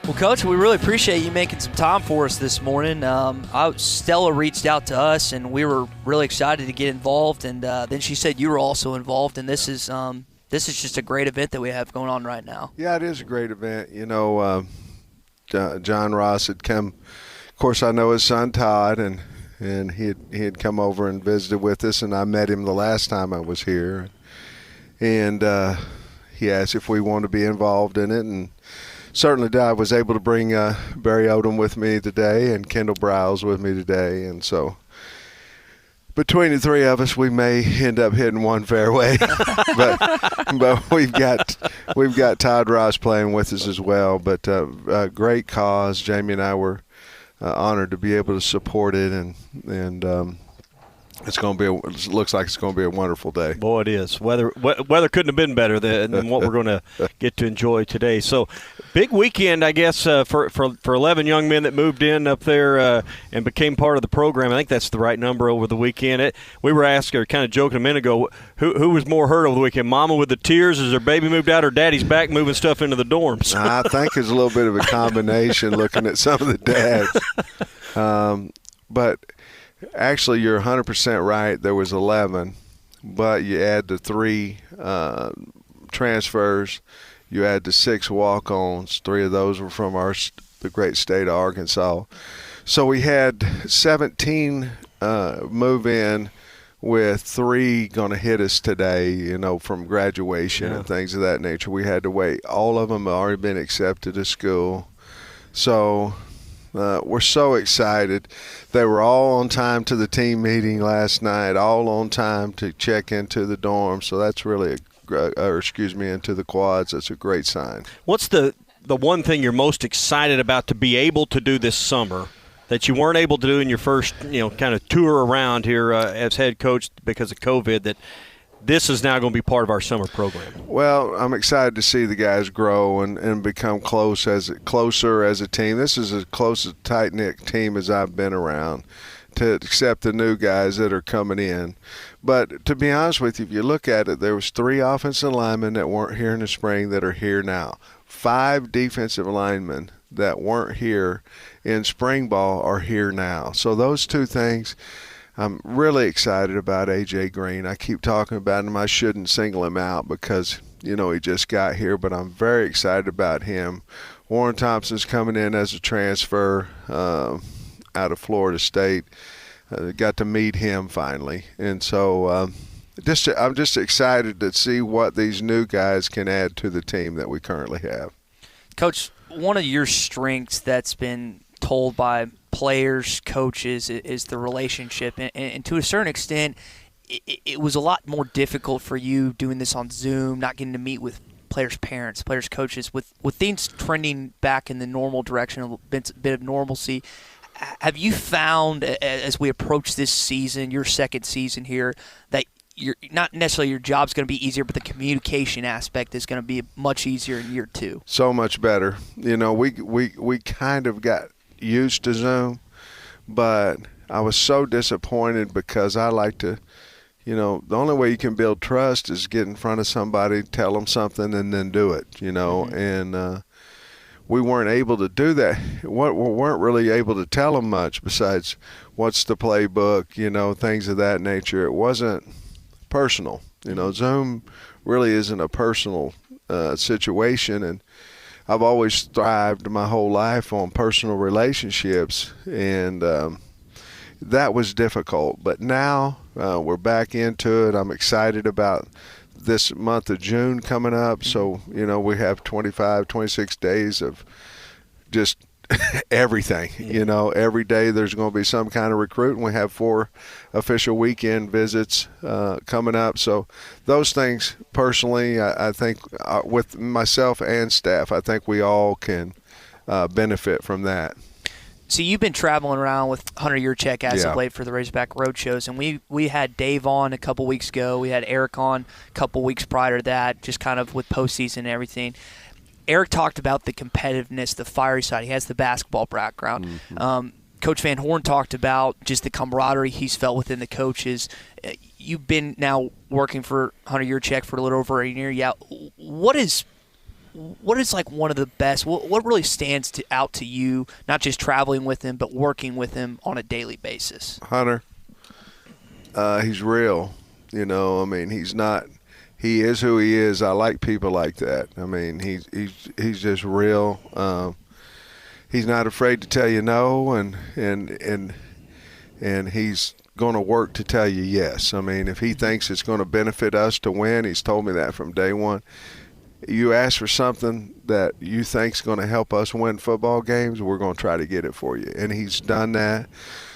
Well, Coach, we really appreciate you making some time for us this morning. Stella reached out to us, and we were really excited to get involved. And then she said you were also involved, and this is just a great event that we have going on right now. Yeah, it is a great event. John Ross had come. Of course, I know his son Todd, and he had come over and visited with us, and I met him the last time I was here, and he asked if we wanted to be involved in it, and certainly I was able to bring Barry Odom with me today and Kendall Browse with me today, and so between the three of us, we may end up hitting one fairway, but we've got Todd Ross playing with us as well. But a great cause. Jamie and I were honored to be able to support it, and it's going to be. It looks like it's going to be a wonderful day. Boy, it is. Weather couldn't have been better than what we're going to get to enjoy today. So, big weekend, I guess, for 11 young men that moved in up there and became part of the program. I think that's the right number over the weekend. We were asking, or kind of joking a minute ago, who was more hurt over the weekend? Mama with the tears as her baby moved out, or Daddy's back moving stuff into the dorms? I think it's a little bit of a combination looking at some of the dads, but. Actually, you're 100% right. There was 11, but you add the 3 transfers, you add the 6 walk-ons. 3 of those were from the great state of Arkansas. So we had 17 move in, with 3 going to hit us today, from graduation and things of that nature. We had to wait. All of them have already been accepted to school. So we're so excited. They were all on time to the team meeting last night, all on time to check into the dorm. So that's really into the quads. That's a great sign. What's the one thing you're most excited about to be able to do this summer that you weren't able to do in your first, kind of tour around here as head coach because of COVID, that this is now going to be part of our summer program? Well, I'm excited to see the guys grow and become closer as a team. This is as close a tight-knit team as I've been around, to accept the new guys that are coming in. But to be honest with you, if you look at it, there was 3 offensive linemen that weren't here in the spring that are here now. 5 defensive linemen that weren't here in spring ball are here now. So those 2 things – I'm really excited about A.J. Green. I keep talking about him. I shouldn't single him out because, he just got here, but I'm very excited about him. Warren Thompson's coming in as a transfer out of Florida State. Got to meet him finally. And so I'm just excited to see what these new guys can add to the team that we currently have. Coach, one of your strengths that's been told by players, coaches, is the relationship. And to a certain extent, it was a lot more difficult for you doing this on Zoom, not getting to meet with players' parents, players' coaches. With things trending back in the normal direction, a bit of normalcy, have you found, as we approach this season, your second season here, that you're not necessarily your job's going to be easier, but the communication aspect is going to be much easier in year 2? So much better. We kind of got used to Zoom, but I was so disappointed because I like to, the only way you can build trust is get in front of somebody, tell them something, and then do it, and we weren't able to do that. We weren't really able to tell them much besides what's the playbook, things of that nature. It wasn't personal. Zoom really isn't a personal situation, and I've always thrived my whole life on personal relationships, and that was difficult. But now we're back into it. I'm excited about this month of June coming up. So, we have 25, 26 days of just everything. Every day there's going to be some kind of recruit, and we have 4 official weekend visits coming up. So those things, personally, I think with myself and staff, I think we all can benefit from that. So you've been traveling around with Hunter Yurchek as of late for the Razorback Road shows, and we had Dave on a couple weeks ago. We had Eric on a couple weeks prior to that, just kind of with postseason and everything. Eric talked about the competitiveness, the fiery side. He has the basketball background. Mm-hmm. Coach Van Horn talked about just the camaraderie he's felt within the coaches. You've been now working for Hunter Yurchek for a little over a year. Yeah, what what is like one of the best? What really stands out to you? Not just traveling with him, but working with him on a daily basis. Hunter, he's real. You know, I mean, he's not. He is who he is. I like people like that. I mean, he's just real. He's not afraid to tell you no, and he's going to work to tell you yes. I mean, if he thinks it's going to benefit us to win, he's told me that from day one. You ask for something that you think's going to help us win football games, we're going to try to get it for you, and he's done that.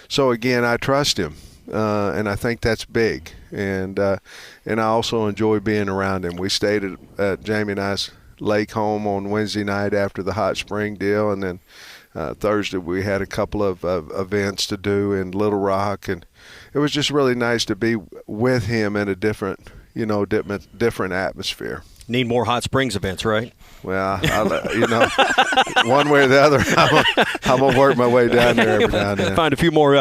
So again, I trust him, and I think that's big. And I also enjoy being around him. We stayed at Jamie and I's lake home on Wednesday night after the hot spring deal, and then Thursday we had a couple of events to do in Little Rock, and it was just really nice to be with him in a different atmosphere. Need more hot springs events, right? Well, one way or the other, I'm going to work my way down there every now and then. Find a few more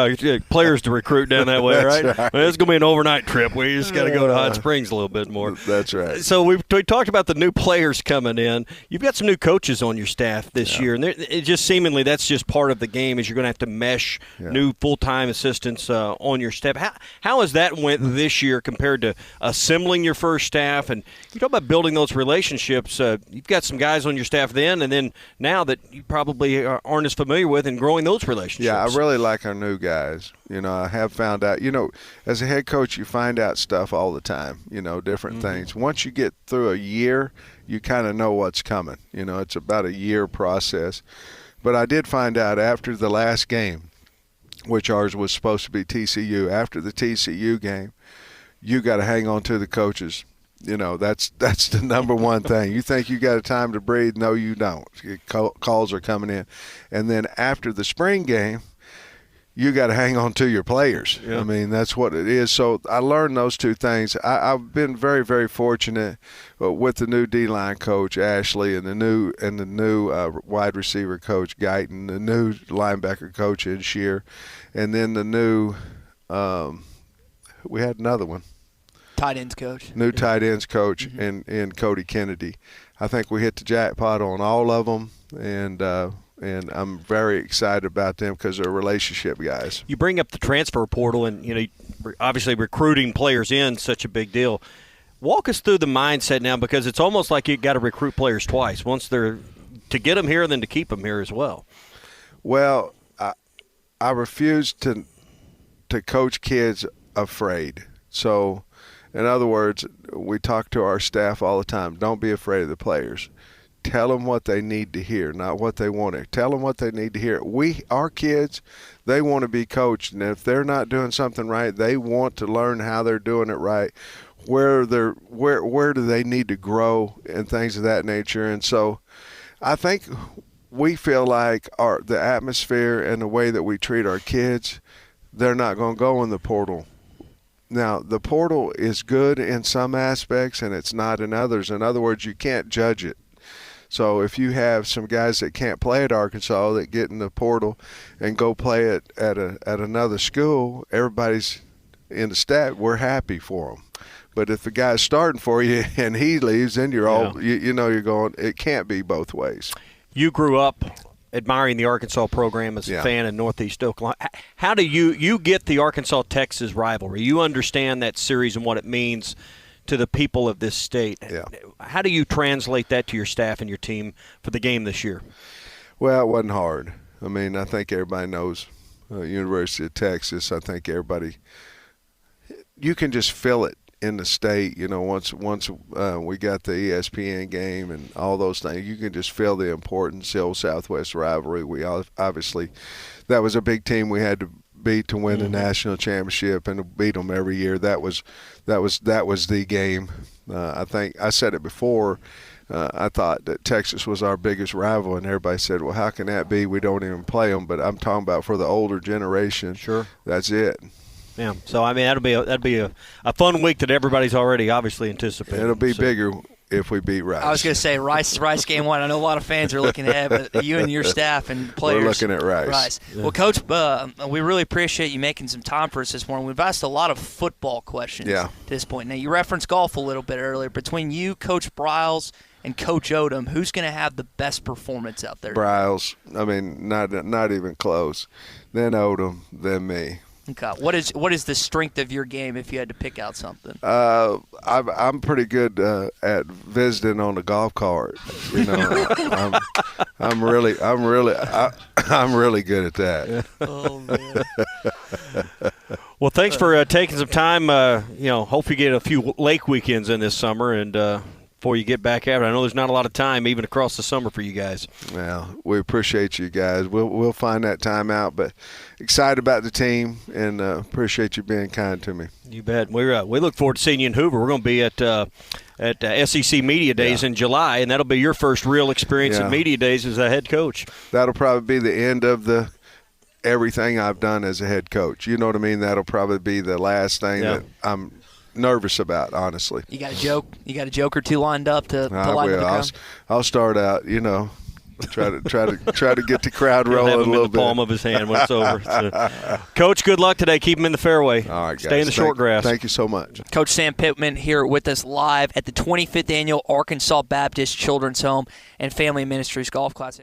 players to recruit down that way, right? Well, it's going to be an overnight trip. We just got to go to Hot Springs a little bit more. That's right. So we talked about the new players coming in. You've got some new coaches on your staff this year, and it just seemingly that's just part of the game is you're going to have to mesh new full-time assistants on your staff. How has that went this year compared to assembling your first staff? And you talk about building those relationships. You've got some guys on your staff then, and then now that you probably aren't as familiar with, and growing those relationships. Yeah, I really like our new guys. You know, I have found out, as a head coach, you find out stuff all the time, different things. Once you get through a year, you kind of know what's coming. It's about a year process. But I did find out after the last game, which ours was supposed to be TCU, after the TCU game, you got to hang on to the coaches. That's the number one thing. You think you got a time to breathe? No, you don't. Calls are coming in. And then after the spring game, you got to hang on to your players. Yeah. I mean, that's what it is. So I learned those two things. I've been very, very fortunate with the new D-line coach, Ashley, and the new wide receiver coach, Guyton, the new linebacker coach, Shear, and then the new we had another one. Tight ends coach. New tight ends coach in Cody Kennedy. I think we hit the jackpot on all of them, and I'm very excited about them because they're relationship guys. You bring up the transfer portal, and obviously recruiting players in such a big deal. Walk us through the mindset now, because it's almost like you got to recruit players twice. Once they're to get them here, and then to keep them here as well. Well, I refuse to coach kids afraid. So, in other words, we talk to our staff all the time. Don't be afraid of the players. Tell them what they need to hear, not what they want to. Tell them what they need to hear. Our kids, they want to be coached, and if they're not doing something right, they want to learn how they're doing it right. Where do they need to grow and things of that nature. And so, I think we feel like the atmosphere and the way that we treat our kids, they're not going to go in the portal. Now, the portal is good in some aspects and it's not in others. In other words, you can't judge it. So if you have some guys that can't play at Arkansas that get in the portal and go play it at another school, everybody's in the stat, we're happy for them. But if the guy's starting for you and he leaves, then you're you're going, it can't be both ways. You grew up admiring the Arkansas program as a fan in Northeast Oklahoma. How do you get the Arkansas-Texas rivalry? You understand that series and what it means to the people of this state. Yeah. How do you translate that to your staff and your team for the game this year? Well, it wasn't hard. I mean, I think everybody knows University of Texas. I think everybody – you can just feel it in the state. Once we got the ESPN game and all those things, you can just feel the importance. The old Southwest rivalry. We obviously, that was a big team we had to beat to win the national championship, and to beat them every year. That was the game. I think I said it before. I thought that Texas was our biggest rival, and everybody said, "Well, how can that be? We don't even play them." But I'm talking about for the older generation. Sure, that's it. Yeah, so I mean that'll be a fun week that everybody's already obviously anticipating. It'll be bigger if we beat Rice. I was going to say Rice game one. I know a lot of fans are looking ahead, but you and your staff and players. We're looking at Rice. Yeah. Well, Coach, we really appreciate you making some time for us this morning. We've asked a lot of football questions at this point. Now, you referenced golf a little bit earlier. Between you, Coach Briles, and Coach Odom, who's going to have the best performance out there? Bryles. I mean, not even close. Then Odom, then me. Okay. What is the strength of your game if you had to pick out something? I'm pretty good at visiting on the golf cart. You know, I'm really good at that. Oh man. Well, thanks for taking some time. Hope you get a few lake weekends in this summer, and before you get back at it. I know there's not a lot of time even across the summer for you guys. Well, we appreciate you guys. We'll find that time out, but excited about the team and appreciate you being kind to me. You bet. We look forward to seeing you in Hoover. We're going to be at SEC Media Days in July, and that'll be your first real experience at Media Days as a head coach. That'll probably be the end of everything I've done as a head coach. You know what I mean? That'll probably be the last thing that I'm nervous about, honestly. You got a joke? You got a joke or two lined up to line with the crowd? I'll start out, try to get the crowd rolling a little bit. In the palm of his hand when it's over. So, Coach, good luck today. Keep him in the fairway. All right, guys. Stay in the short grass. Thank you so much. Coach Sam Pittman here with us live at the 25th Annual Arkansas Baptist Children's Home and Family Ministries Golf Classic.